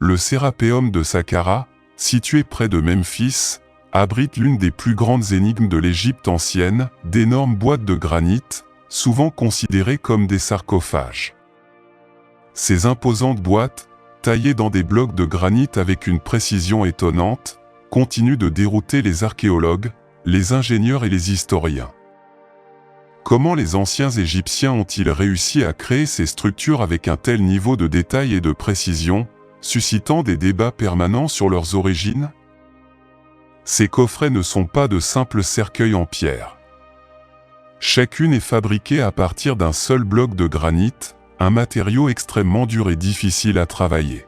le Sérapéum de Saqqara, situé près de Memphis, abrite l'une des plus grandes énigmes de l'Égypte ancienne, d'énormes boîtes de granit, souvent considérées comme des sarcophages. Ces imposantes boîtes, taillées dans des blocs de granit avec une précision étonnante, continuent de dérouter les archéologues, les ingénieurs et les historiens. Comment les anciens Égyptiens ont-ils réussi à créer ces structures avec un tel niveau de détail et de précision, suscitant des débats permanents sur leurs origines? Ces coffrets ne sont pas de simples cercueils en pierre. Chacune est fabriquée à partir d'un seul bloc de granit, un matériau extrêmement dur et difficile à travailler.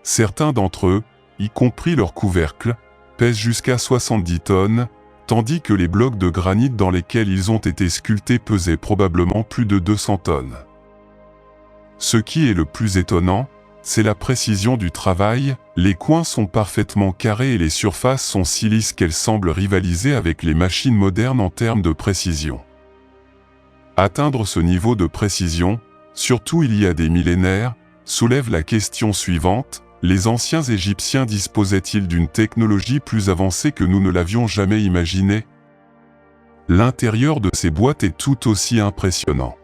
Certains d'entre eux, y compris leur couvercle, pèsent jusqu'à 70 tonnes, tandis que les blocs de granit dans lesquels ils ont été sculptés pesaient probablement plus de 200 tonnes. Ce qui est le plus étonnant, c'est la précision du travail, les coins sont parfaitement carrés et les surfaces sont si lisses qu'elles semblent rivaliser avec les machines modernes en termes de précision. Atteindre ce niveau de précision, surtout il y a des millénaires, soulève la question suivante: les anciens Égyptiens disposaient-ils d'une technologie plus avancée que nous ne l'avions jamais imaginée? L'intérieur de ces boîtes est tout aussi impressionnant.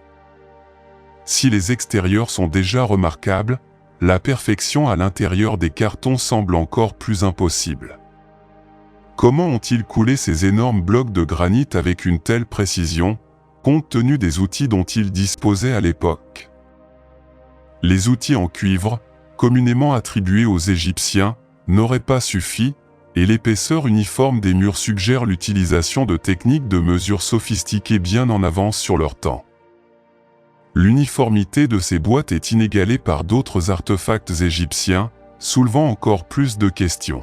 Si les extérieurs sont déjà remarquables, la perfection à l'intérieur des cartons semble encore plus impossible. Comment ont-ils coulé ces énormes blocs de granit avec une telle précision, compte tenu des outils dont ils disposaient à l'époque? Les outils en cuivre, communément attribués aux Égyptiens, n'auraient pas suffi, et l'épaisseur uniforme des murs suggère l'utilisation de techniques de mesure sophistiquées bien en avance sur leur temps. L'uniformité de ces boîtes est inégalée par d'autres artefacts égyptiens, soulevant encore plus de questions.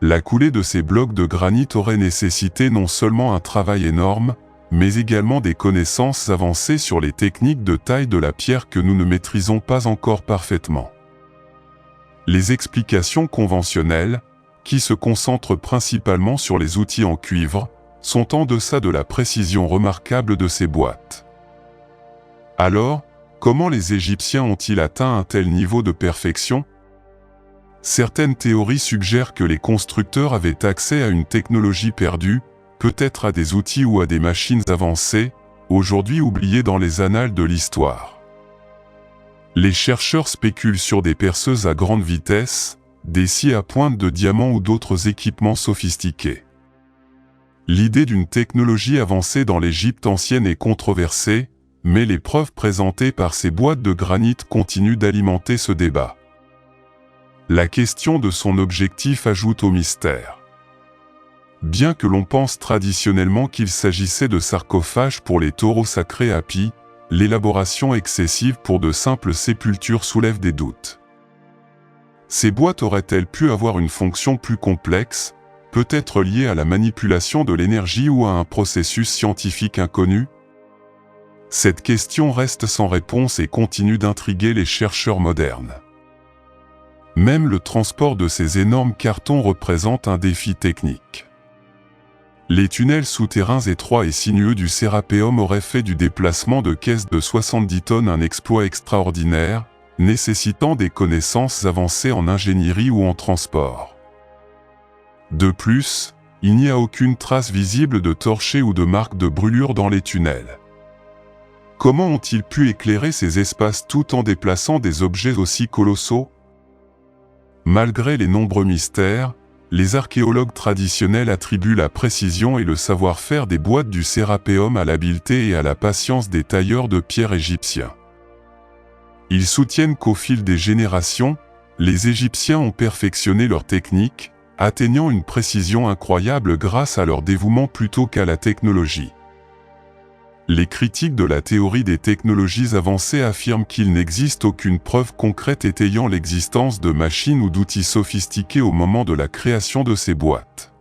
La coulée de ces blocs de granit aurait nécessité non seulement un travail énorme, mais également des connaissances avancées sur les techniques de taille de la pierre que nous ne maîtrisons pas encore parfaitement. Les explications conventionnelles, qui se concentrent principalement sur les outils en cuivre, sont en deçà de la précision remarquable de ces boîtes. Alors, comment les Égyptiens ont-ils atteint un tel niveau de perfection? Certaines théories suggèrent que les constructeurs avaient accès à une technologie perdue, peut-être à des outils ou à des machines avancées, aujourd'hui oubliées dans les annales de l'histoire. Les chercheurs spéculent sur des perceuses à grande vitesse, des scies à pointe de diamant ou d'autres équipements sophistiqués. L'idée d'une technologie avancée dans l'Égypte ancienne est controversée, mais les preuves présentées par ces boîtes de granit continuent d'alimenter ce débat. La question de son objectif ajoute au mystère. Bien que l'on pense traditionnellement qu'il s'agissait de sarcophages pour les taureaux sacrés Hapi, l'élaboration excessive pour de simples sépultures soulève des doutes. Ces boîtes auraient-elles pu avoir une fonction plus complexe, peut-être liée à la manipulation de l'énergie ou à un processus scientifique inconnu? Cette question reste sans réponse et continue d'intriguer les chercheurs modernes. Même le transport de ces énormes cartons représente un défi technique. Les tunnels souterrains étroits et sinueux du Sérapéum auraient fait du déplacement de caisses de 70 tonnes un exploit extraordinaire, nécessitant des connaissances avancées en ingénierie ou en transport. De plus, il n'y a aucune trace visible de torchers ou de marques de brûlure dans les tunnels. Comment ont-ils pu éclairer ces espaces tout en déplaçant des objets aussi colossaux? Malgré les nombreux mystères, les archéologues traditionnels attribuent la précision et le savoir-faire des boîtes du Sérapéum à l'habileté et à la patience des tailleurs de pierre égyptiens. Ils soutiennent qu'au fil des générations, les Égyptiens ont perfectionné leur technique, atteignant une précision incroyable grâce à leur dévouement plutôt qu'à la technologie. Les critiques de la théorie des technologies avancées affirment qu'il n'existe aucune preuve concrète étayant l'existence de machines ou d'outils sophistiqués au moment de la création de ces boîtes.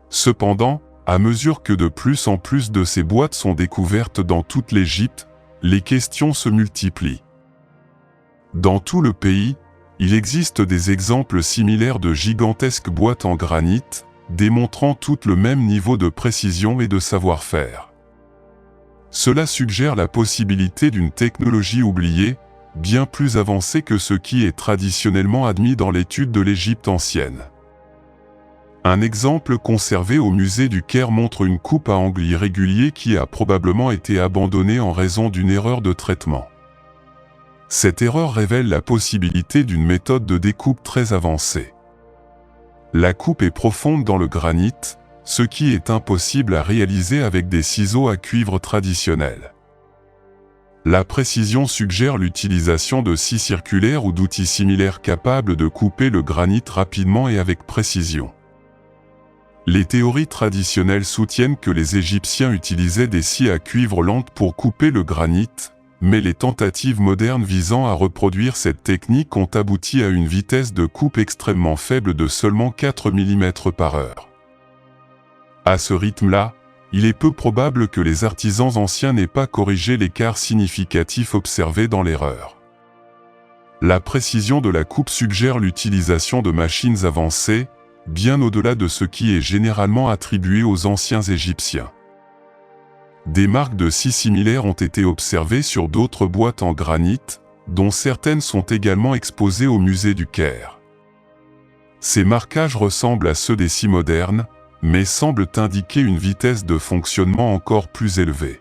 Cependant, à mesure que de plus en plus de ces boîtes sont découvertes dans toute l'Égypte, les questions se multiplient. Dans tout le pays, il existe des exemples similaires de gigantesques boîtes en granit, démontrant toutes le même niveau de précision et de savoir-faire. Cela suggère la possibilité d'une technologie oubliée, bien plus avancé que ce qui est traditionnellement admis dans l'étude de l'Égypte ancienne. Un exemple conservé au musée du Caire montre une coupe à angle irrégulier qui a probablement été abandonnée en raison d'une erreur de traitement. Cette erreur révèle la possibilité d'une méthode de découpe très avancée. La coupe est profonde dans le granit, ce qui est impossible à réaliser avec des ciseaux à cuivre traditionnels. La précision suggère l'utilisation de scies circulaires ou d'outils similaires capables de couper le granit rapidement et avec précision. Les théories traditionnelles soutiennent que les Égyptiens utilisaient des scies à cuivre lente pour couper le granit, mais les tentatives modernes visant à reproduire cette technique ont abouti à une vitesse de coupe extrêmement faible de seulement 4 mm par heure. À ce rythme-là, il est peu probable que les artisans anciens n'aient pas corrigé l'écart significatif observé dans l'erreur. La précision de la coupe suggère l'utilisation de machines avancées, bien au-delà de ce qui est généralement attribué aux anciens Égyptiens. Des marques de scies similaires ont été observées sur d'autres boîtes en granit, dont certaines sont également exposées au musée du Caire. Ces marquages ressemblent à ceux des scies modernes, mais semblent indiquer une vitesse de fonctionnement encore plus élevée.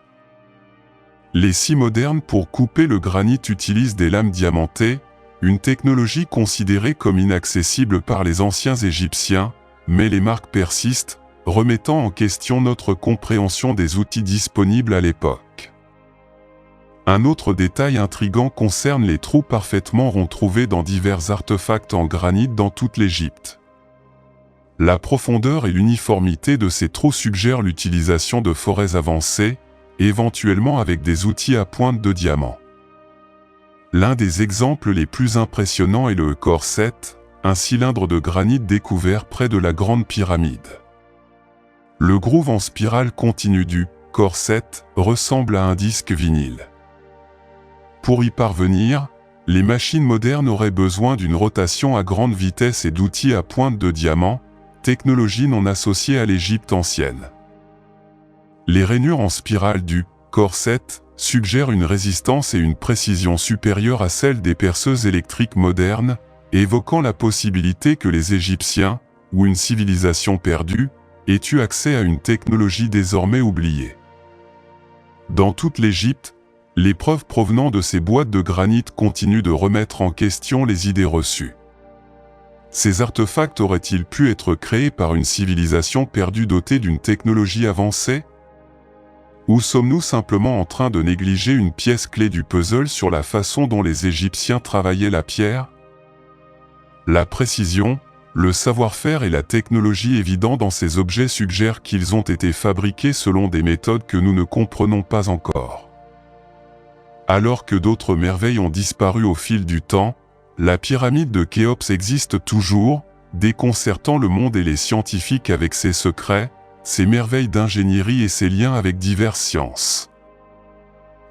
Les scies modernes pour couper le granit utilisent des lames diamantées, une technologie considérée comme inaccessible par les anciens Égyptiens, mais les marques persistent, remettant en question notre compréhension des outils disponibles à l'époque. Un autre détail intrigant concerne les trous parfaitement ronds trouvés dans divers artefacts en granit dans toute l'Égypte. La profondeur et l'uniformité de ces trous suggèrent l'utilisation de forêts avancées, éventuellement avec des outils à pointe de diamant. L'un des exemples les plus impressionnants est le Khorset, un cylindre de granit découvert près de la Grande Pyramide. Le groove en spirale continue du Khorset ressemble à un disque vinyle. Pour y parvenir, les machines modernes auraient besoin d'une rotation à grande vitesse et d'outils à pointe de diamant, technologie non associée à l'Égypte ancienne. Les rainures en spirale du Khorset suggèrent une résistance et une précision supérieures à celles des perceuses électriques modernes, évoquant la possibilité que les Égyptiens, ou une civilisation perdue, aient eu accès à une technologie désormais oubliée. Dans toute l'Égypte, les preuves provenant de ces boîtes de granit continuent de remettre en question les idées reçues. Ces artefacts auraient-ils pu être créés par une civilisation perdue dotée d'une technologie avancée ? Ou sommes-nous simplement en train de négliger une pièce clé du puzzle sur la façon dont les Égyptiens travaillaient la pierre ? La précision, le savoir-faire et la technologie évidents dans ces objets suggèrent qu'ils ont été fabriqués selon des méthodes que nous ne comprenons pas encore. Alors que d'autres merveilles ont disparu au fil du temps, la pyramide de Khéops existe toujours, déconcertant le monde et les scientifiques avec ses secrets, ses merveilles d'ingénierie et ses liens avec diverses sciences.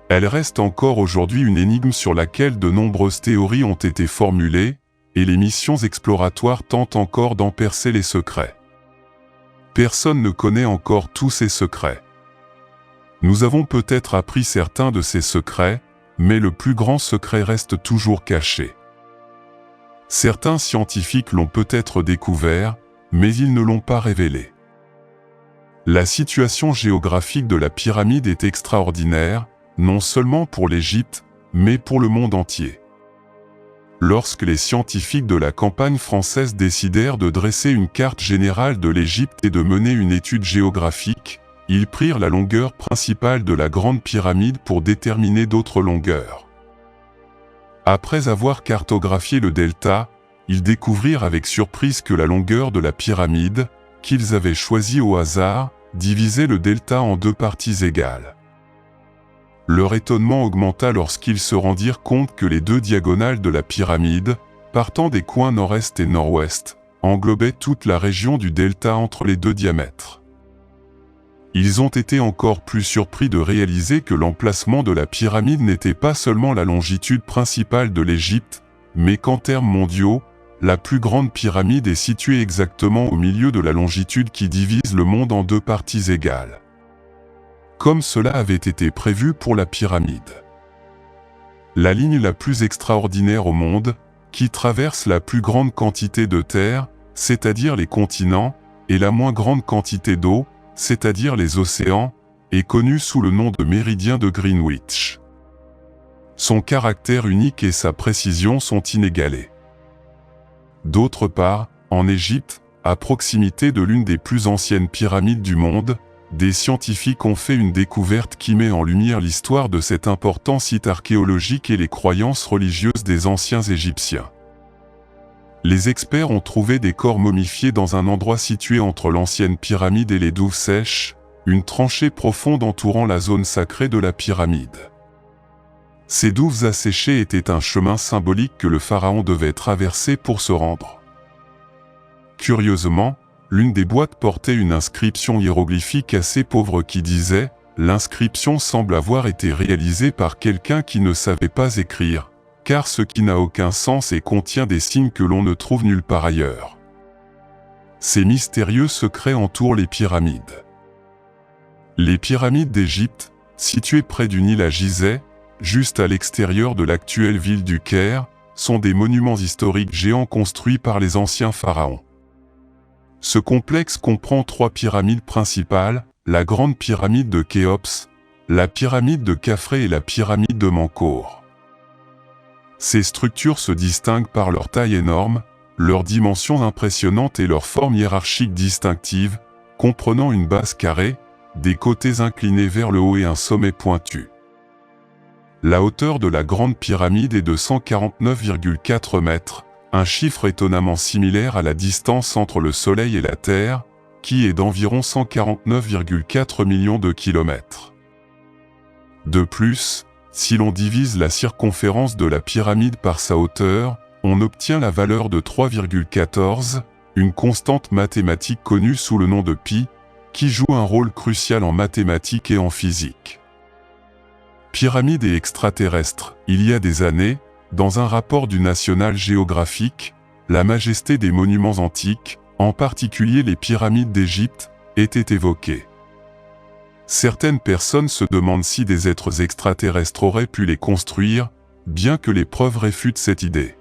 Elle reste encore aujourd'hui une énigme sur laquelle de nombreuses théories ont été formulées, et les missions exploratoires tentent encore d'en percer les secrets. Personne ne connaît encore tous ces secrets. Nous avons peut-être appris certains de ces secrets, mais le plus grand secret reste toujours caché. Certains scientifiques l'ont peut-être découvert, mais ils ne l'ont pas révélé. La situation géographique de la pyramide est extraordinaire, non seulement pour l'Égypte, mais pour le monde entier. Lorsque les scientifiques de la campagne française décidèrent de dresser une carte générale de l'Égypte et de mener une étude géographique, ils prirent la longueur principale de la Grande Pyramide pour déterminer d'autres longueurs. Après avoir cartographié le delta, ils découvrirent avec surprise que la longueur de la pyramide, qu'ils avaient choisie au hasard, divisait le delta en deux parties égales. Leur étonnement augmenta lorsqu'ils se rendirent compte que les deux diagonales de la pyramide, partant des coins nord-est et nord-ouest, englobaient toute la région du delta entre les deux diamètres. Ils ont été encore plus surpris de réaliser que l'emplacement de la pyramide n'était pas seulement la longitude principale de l'Égypte, mais qu'en termes mondiaux, la plus grande pyramide est située exactement au milieu de la longitude qui divise le monde en deux parties égales. Comme cela avait été prévu pour la pyramide. la ligne la plus extraordinaire au monde, qui traverse la plus grande quantité de terre, c'est-à-dire les continents, et la moins grande quantité d'eau, c'est-à-dire les océans, est connue sous le nom de méridien de Greenwich. Son caractère unique et sa précision sont inégalés. D'autre part, en Égypte, à proximité de l'une des plus anciennes pyramides du monde, des scientifiques ont fait une découverte qui met en lumière l'histoire de cet important site archéologique et les croyances religieuses des anciens Égyptiens. Les experts ont trouvé des corps momifiés dans un endroit situé entre l'ancienne pyramide et les douves sèches, une tranchée profonde entourant la zone sacrée de la pyramide. Ces douves asséchées étaient un chemin symbolique que le pharaon devait traverser pour se rendre. Curieusement, l'une des boîtes portait une inscription hiéroglyphique assez pauvre qui disait « L'inscription semble avoir été réalisée par quelqu'un qui ne savait pas écrire, car ce qui n'a aucun sens et contient des signes que l'on ne trouve nulle part ailleurs. » Ces mystérieux secrets entourent les pyramides. Les pyramides d'Égypte, situées près du Nil à Gizeh, juste à l'extérieur de l'actuelle ville du Caire, sont des monuments historiques géants construits par les anciens pharaons. Ce complexe comprend 3 pyramides principales, la grande pyramide de Khéops, la pyramide de Khafré et la pyramide de Menkaure. Ces structures se distinguent par leur taille énorme, leurs dimensions impressionnantes et leur forme hiérarchique distinctive, comprenant une base carrée, des côtés inclinés vers le haut et un sommet pointu. La hauteur de la grande pyramide est de 149,4 mètres, un chiffre étonnamment similaire à la distance entre le Soleil et la Terre, qui est d'environ 149,4 millions de kilomètres. De plus, si l'on divise la circonférence de la pyramide par sa hauteur, on obtient la valeur de 3,14, une constante mathématique connue sous le nom de pi, qui joue un rôle crucial en mathématiques et en physique. Pyramide et extraterrestres. Il y a des années, dans un rapport du National Geographic, la majesté des monuments antiques, en particulier les pyramides d'Égypte, était évoquée. Certaines personnes se demandent si des êtres extraterrestres auraient pu les construire, bien que les preuves réfutent cette idée.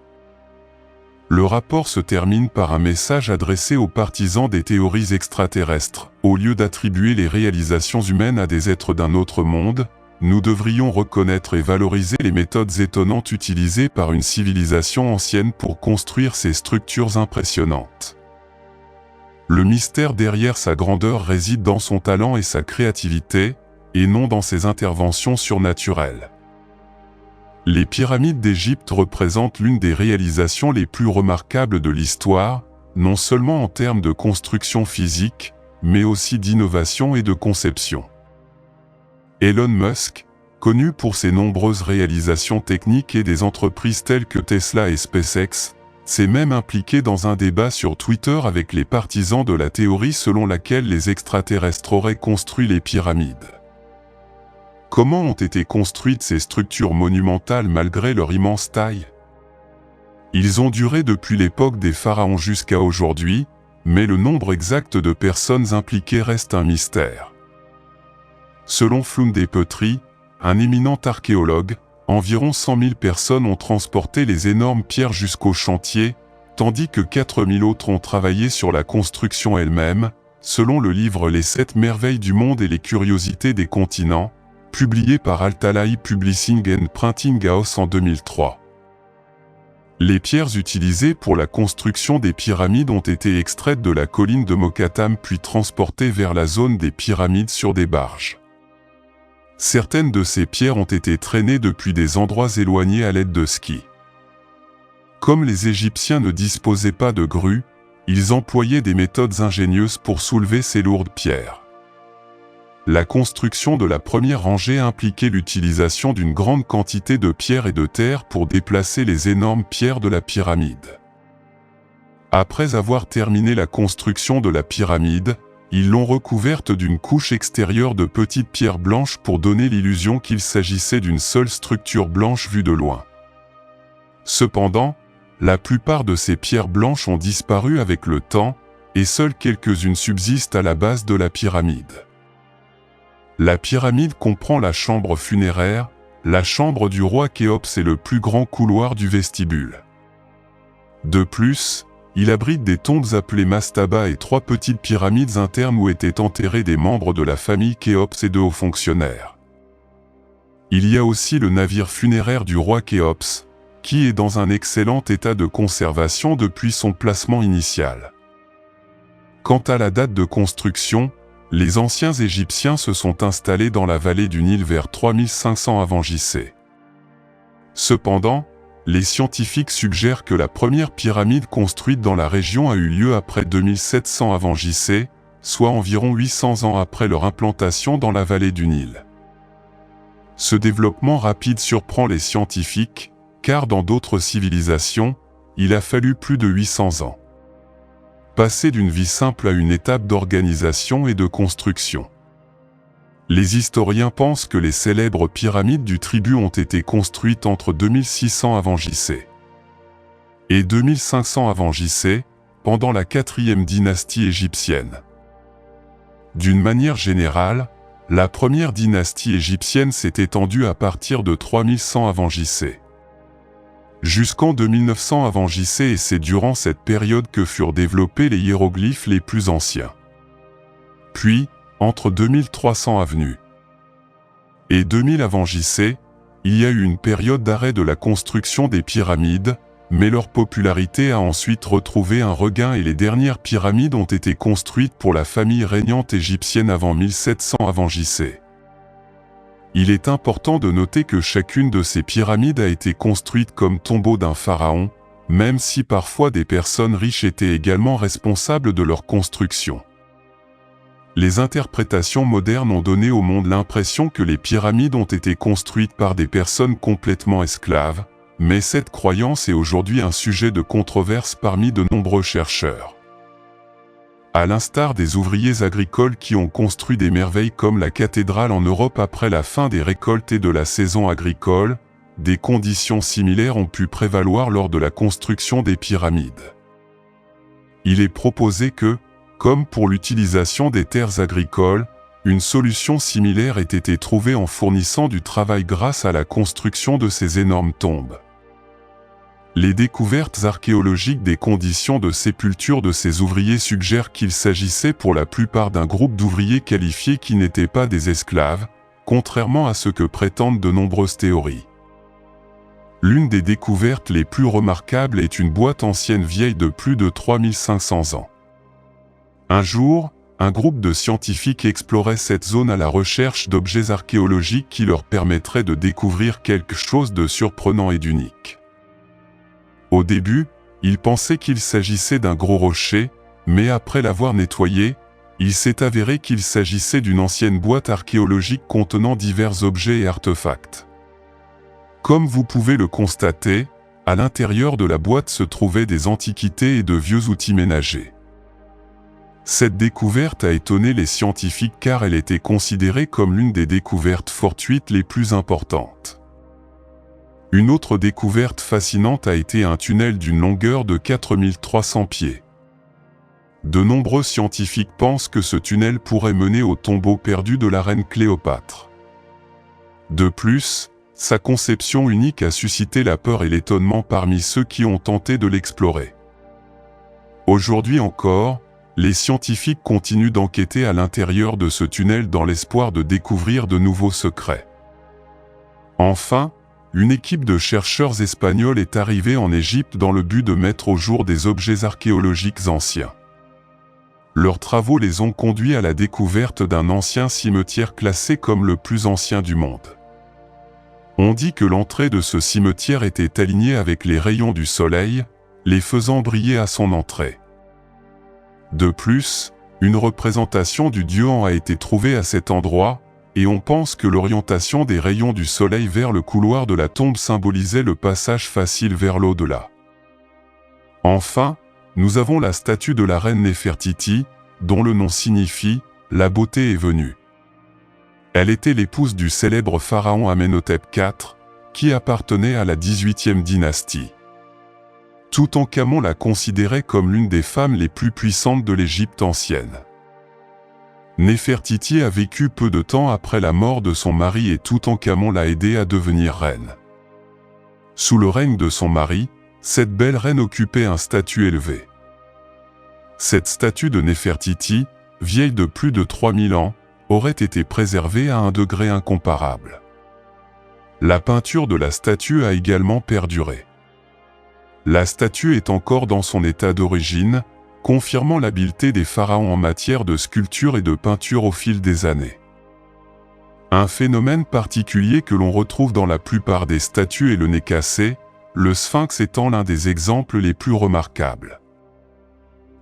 Le rapport se termine par un message adressé aux partisans des théories extraterrestres. Au lieu d'attribuer les réalisations humaines à des êtres d'un autre monde, nous devrions reconnaître et valoriser les méthodes étonnantes utilisées par une civilisation ancienne pour construire ces structures impressionnantes. Le mystère derrière sa grandeur réside dans son talent et sa créativité, et non dans ses interventions surnaturelles. Les pyramides d'Égypte représentent l'une des réalisations les plus remarquables de l'histoire, non seulement en termes de construction physique, mais aussi d'innovation et de conception. Elon Musk, connu pour ses nombreuses réalisations techniques et des entreprises telles que Tesla et SpaceX, s'est même impliqué dans un débat sur Twitter avec les partisans de la théorie selon laquelle les extraterrestres auraient construit les pyramides. Comment ont été construites ces structures monumentales malgré leur immense taille? Ils ont duré depuis l'époque des pharaons jusqu'à aujourd'hui, mais le nombre exact de personnes impliquées reste un mystère. Selon Floundé Petrie, un éminent archéologue, environ 100 000 personnes ont transporté les énormes pierres jusqu'au chantier, tandis que 4 000 autres ont travaillé sur la construction elle-même, selon le livre Les 7 merveilles du monde et les curiosités des continents, publié par Altalai Publishing and Printing House en 2003. Les pierres utilisées pour la construction des pyramides ont été extraites de la colline de Mokattam puis transportées vers la zone des pyramides sur des barges. Certaines de ces pierres ont été traînées depuis des endroits éloignés à l'aide de skis. Comme les Égyptiens ne disposaient pas de grues, ils employaient des méthodes ingénieuses pour soulever ces lourdes pierres. La construction de la première rangée impliquait l'utilisation d'une grande quantité de pierres et de terre pour déplacer les énormes pierres de la pyramide. Après avoir terminé la construction de la pyramide, ils l'ont recouverte d'une couche extérieure de petites pierres blanches pour donner l'illusion qu'il s'agissait d'une seule structure blanche vue de loin. Cependant, la plupart de ces pierres blanches ont disparu avec le temps, et seules quelques-unes subsistent à la base de la pyramide. La pyramide comprend la chambre funéraire, la chambre du roi Khéops est le plus grand couloir du vestibule. De plus, il abrite des tombes appelées mastaba et 3 petites pyramides internes où étaient enterrés des membres de la famille Khéops et de hauts fonctionnaires. Il y a aussi le navire funéraire du roi Khéops, qui est dans un excellent état de conservation depuis son placement initial. Quant à la date de construction, les anciens Égyptiens se sont installés dans la vallée du Nil vers 3500 avant JC. Cependant, les scientifiques suggèrent que la première pyramide construite dans la région a eu lieu après 2700 avant JC, soit environ 800 ans après leur implantation dans la vallée du Nil. Ce développement rapide surprend les scientifiques, car dans d'autres civilisations, il a fallu plus de 800 ans. Passer d'une vie simple à une étape d'organisation et de construction. Les historiens pensent que les célèbres pyramides du Tribut ont été construites entre 2600 avant JC et 2500 avant JC, pendant la 4e dynastie égyptienne. D'une manière générale, la première dynastie égyptienne s'est étendue à partir de 3100 avant JC. Jusqu'en 2900 avant JC et c'est durant cette période que furent développés les hiéroglyphes les plus anciens. Puis, entre 2300 avenue et 2000 avant JC, il y a eu une période d'arrêt de la construction des pyramides, mais leur popularité a ensuite retrouvé un regain et les dernières pyramides ont été construites pour la famille régnante égyptienne avant 1700 avant JC. Il est important de noter que chacune de ces pyramides a été construite comme tombeau d'un pharaon, même si parfois des personnes riches étaient également responsables de leur construction. Les interprétations modernes ont donné au monde l'impression que les pyramides ont été construites par des personnes complètement esclaves, mais cette croyance est aujourd'hui un sujet de controverse parmi de nombreux chercheurs. À l'instar des ouvriers agricoles qui ont construit des merveilles comme la cathédrale en Europe après la fin des récoltes et de la saison agricole, des conditions similaires ont pu prévaloir lors de la construction des pyramides. Il est proposé que, comme pour l'utilisation des terres agricoles, une solution similaire ait été trouvée en fournissant du travail grâce à la construction de ces énormes tombes. Les découvertes archéologiques des conditions de sépulture de ces ouvriers suggèrent qu'il s'agissait pour la plupart d'un groupe d'ouvriers qualifiés qui n'étaient pas des esclaves, contrairement à ce que prétendent de nombreuses théories. L'une des découvertes les plus remarquables est une boîte ancienne vieille de plus de 3500 ans. Un jour, un groupe de scientifiques explorait cette zone à la recherche d'objets archéologiques qui leur permettraient de découvrir quelque chose de surprenant et d'unique. Au début, ils pensaient qu'il s'agissait d'un gros rocher, mais après l'avoir nettoyé, il s'est avéré qu'il s'agissait d'une ancienne boîte archéologique contenant divers objets et artefacts. Comme vous pouvez le constater, à l'intérieur de la boîte se trouvaient des antiquités et de vieux outils ménagers. Cette découverte a étonné les scientifiques car elle était considérée comme l'une des découvertes fortuites les plus importantes. Une autre découverte fascinante a été un tunnel d'une longueur de 4300 pieds. De nombreux scientifiques pensent que ce tunnel pourrait mener au tombeau perdu de la reine Cléopâtre. De plus, sa conception unique a suscité la peur et l'étonnement parmi ceux qui ont tenté de l'explorer. Aujourd'hui encore, les scientifiques continuent d'enquêter à l'intérieur de ce tunnel dans l'espoir de découvrir de nouveaux secrets. Enfin, une équipe de chercheurs espagnols est arrivée en Égypte dans le but de mettre au jour des objets archéologiques anciens. Leurs travaux les ont conduits à la découverte d'un ancien cimetière classé comme le plus ancien du monde. On dit que l'entrée de ce cimetière était alignée avec les rayons du soleil, les faisant briller à son entrée. De plus, une représentation du dieu An a été trouvée à cet endroit, et on pense que l'orientation des rayons du soleil vers le couloir de la tombe symbolisait le passage facile vers l'au-delà. Enfin, nous avons la statue de la reine Néfertiti, dont le nom signifie « la beauté est venue ». Elle était l'épouse du célèbre pharaon Amenhotep IV, qui appartenait à la 18e dynastie. Toutankhamon la considérait comme l'une des femmes les plus puissantes de l'Égypte ancienne. Néfertiti a vécu peu de temps après la mort de son mari et Toutankhamon l'a aidée à devenir reine. Sous le règne de son mari, cette belle reine occupait un statut élevé. Cette statue de Néfertiti, vieille de plus de 3000 ans, aurait été préservée à un degré incomparable. La peinture de la statue a également perduré. La statue est encore dans son état d'origine, confirmant l'habileté des pharaons en matière de sculpture et de peinture au fil des années. Un phénomène particulier que l'on retrouve dans la plupart des statues est le nez cassé, le sphinx étant l'un des exemples les plus remarquables.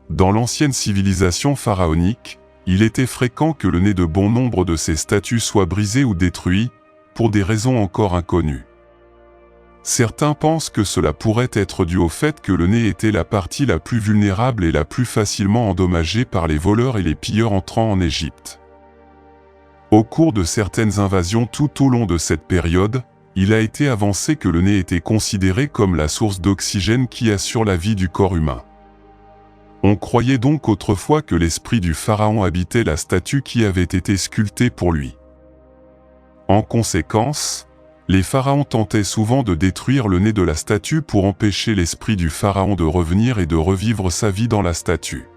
Dans l'ancienne civilisation pharaonique, il était fréquent que le nez de bon nombre de ces statues soit brisé ou détruit, pour des raisons encore inconnues. Certains pensent que cela pourrait être dû au fait que le nez était la partie la plus vulnérable et la plus facilement endommagée par les voleurs et les pilleurs entrant en Égypte. Au cours de certaines invasions tout au long de cette période, il a été avancé que le nez était considéré comme la source d'oxygène qui assure la vie du corps humain. On croyait donc autrefois que l'esprit du pharaon habitait la statue qui avait été sculptée pour lui. En conséquence, les pharaons tentaient souvent de détruire le nez de la statue pour empêcher l'esprit du pharaon de revenir et de revivre sa vie dans la statue.